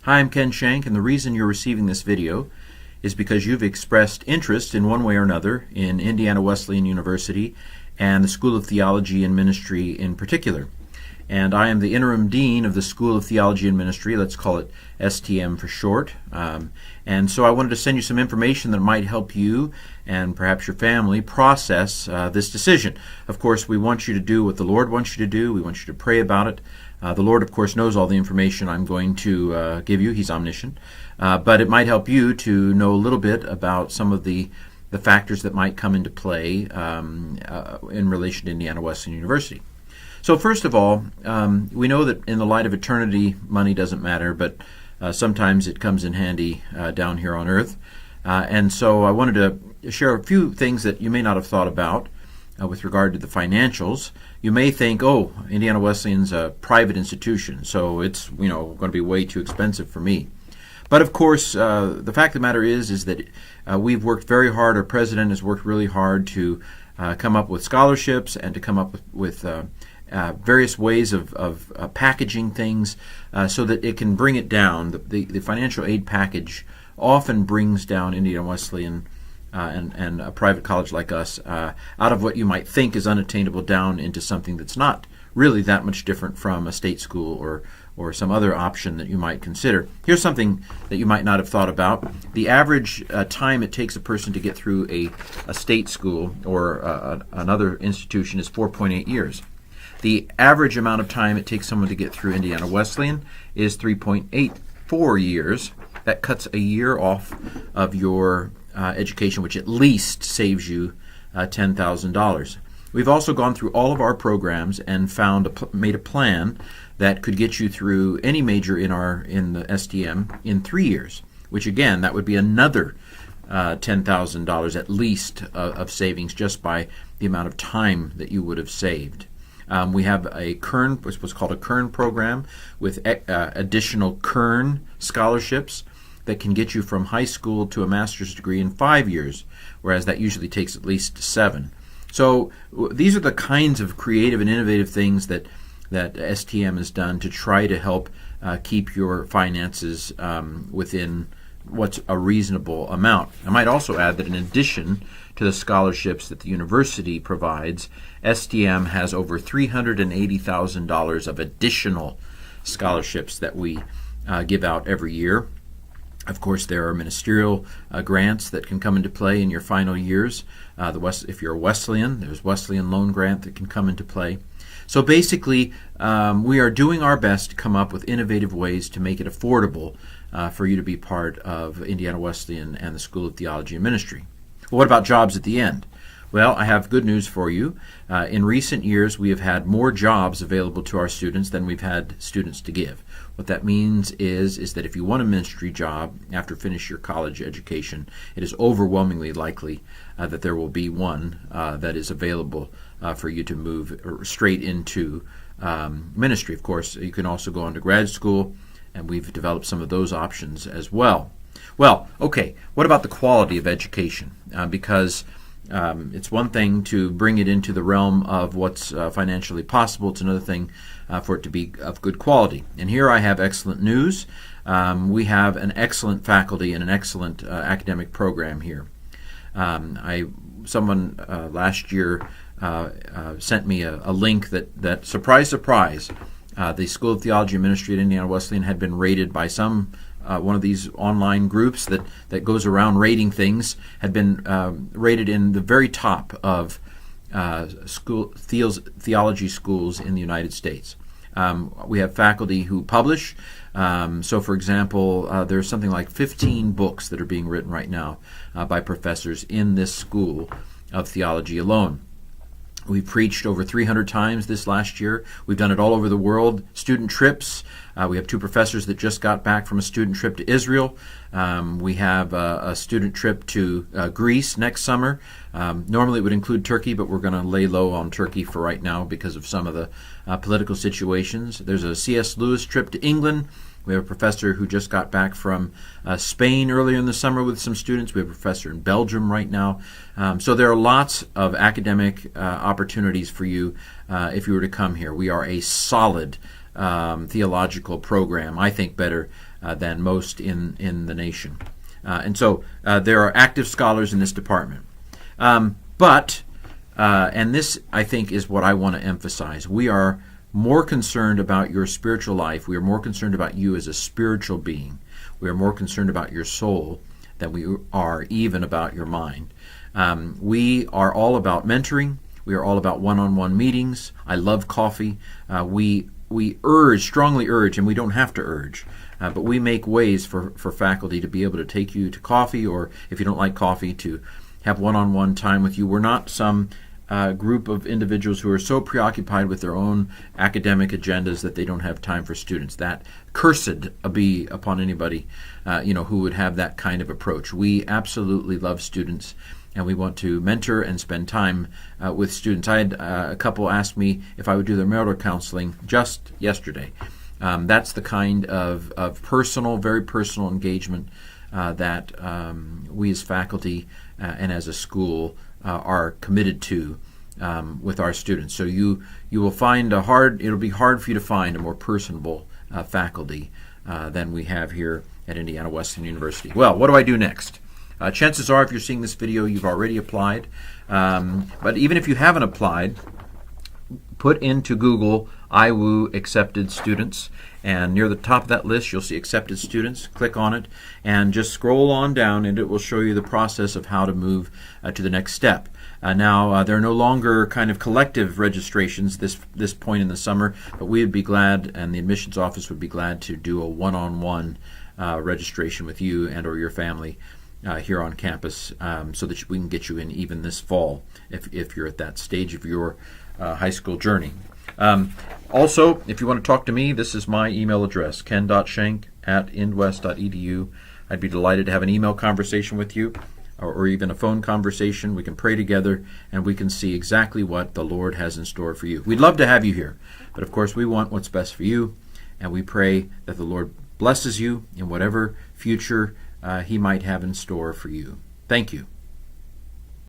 Hi, I'm Ken Shank, and the reason you're receiving this video is because you've expressed interest in one way or another in Indiana Wesleyan University and the School of Theology and Ministry in particular. And I am the interim dean of the School of Theology and Ministry, let's call it STM for short. And so I wanted to send you some information that might help you and perhaps your family process this decision. Of course, we want you to do what the Lord wants you to do. We want you to pray about it. The Lord, of course, knows all the information I'm going to give you. He's omniscient. But it might help you to know a little bit about some of the factors that might come into play in relation to Indiana Wesleyan University. So first of all, we know that in the light of eternity, money doesn't matter, but sometimes it comes in handy down here on earth. And so I wanted to share a few things that you may not have thought about with regard to the financials. You may think, oh, Indiana Wesleyan's a private institution, so it's going to be way too expensive for me. But of course, the fact of the matter is that we've worked very hard. Our president has worked really hard to come up with scholarships and to come up with various ways of packaging things so that it can bring it down. The financial aid package often brings down Indiana Wesleyan and a private college like us out of what you might think is unattainable down into something that's not really that much different from a state school or some other option that you might consider. Here's something that you might not have thought about. The average time it takes a person to get through a state school or another institution is 4.8 years. The average amount of time it takes someone to get through Indiana Wesleyan is 3.84 years. That cuts a year off of your education, which at least saves you $10,000. We've also gone through all of our programs and made a plan that could get you through any major in the STM in 3 years, which again, that would be another $10,000 at least of savings just by the amount of time that you would have saved. We have what's called a Kern program with additional Kern scholarships that can get you from high school to a master's degree in 5 years, whereas that usually takes at least 7. So these are the kinds of creative and innovative things that STM has done to try to help keep your finances within what's a reasonable amount. I might also add that in addition to the scholarships that the university provides, STM has over $380,000 of additional scholarships that we give out every year. Of course, there are ministerial grants that can come into play in your final years. If you're a Wesleyan, there's Wesleyan Loan Grant that can come into play. So basically, we are doing our best to come up with innovative ways to make it affordable for you to be part of Indiana Wesleyan and the School of Theology and Ministry. Well, what about jobs at the end? Well, I have good news for you. In recent years, we have had more jobs available to our students than we've had students to give. What that means is that if you want a ministry job after finish your college education, it is overwhelmingly likely that there will be one that is available for you to move straight into ministry. Of course, you can also go on to grad school, and we've developed some of those options as well. Well, okay, what about the quality of education? Because it's one thing to bring it into the realm of what's financially possible. It's another thing for it to be of good quality. And here I have excellent news. We have an excellent faculty and an excellent academic program here. Someone last year sent me a link that surprise, the School of Theology and Ministry at Indiana Wesleyan had been rated by one of these online groups that goes around rating things, had been rated in the very top of theology schools in the United States. We have faculty who publish. So, for example, there's something like 15 books that are being written right now by professors in this school of theology alone. We preached over 300 times this last year. We've done it all over the world. Student trips. We have 2 professors that just got back from a student trip to Israel. We have a student trip to Greece next summer. Normally it would include Turkey, but we're going to lay low on Turkey for right now because of some of the political situations. There's a C.S. Lewis trip to England. We have a professor who just got back from Spain earlier in the summer with some students. We have a professor in Belgium right now. So there are lots of academic opportunities for you if you were to come here. We are a solid theological program, I think better than most in the nation. And so there are active scholars in this department. But this, I think, is what I want to emphasize. We are more concerned about your spiritual life. We are more concerned about you as a spiritual being. We are more concerned about your soul than we are even about your mind. We are all about mentoring. We are all about one-on-one meetings. I love coffee. We strongly urge, and we don't have to urge, but we make ways for faculty to be able to take you to coffee, or if you don't like coffee, to have one-on-one time with you. We're not some group of individuals who are so preoccupied with their own academic agendas that they don't have time for students. That cursed be upon anybody who would have that kind of approach. We absolutely love students, and we want to mentor and spend time with students. I had a couple ask me if I would do their marital counseling just yesterday. That's the kind of personal, very personal engagement that we as faculty and as a school are committed to with our students. So you will find it'll be hard for you to find a more personable faculty than we have here at Indiana Wesleyan University. Well, what do I do next? Chances are, if you're seeing this video, you've already applied. But even if you haven't applied, put into Google IWU accepted students, and near the top of that list you'll see accepted students. Click on it and just scroll on down, and it will show you the process of how to move to the next step. Now there are no longer kind of collective registrations this point in the summer, but we would be glad, and the admissions office would be glad, to do a one-on-one registration with you and or your family here on campus, so that we can get you in even this fall if you're at that stage of your high school journey. Also, if you want to talk to me, this is my email address, ken.schenk@indwest.edu. I'd be delighted to have an email conversation with you, or even a phone conversation. We can pray together, and we can see exactly what the Lord has in store for you. We'd love to have you here, but of course we want what's best for you, and we pray that the Lord blesses you in whatever future He might have in store for you. Thank you.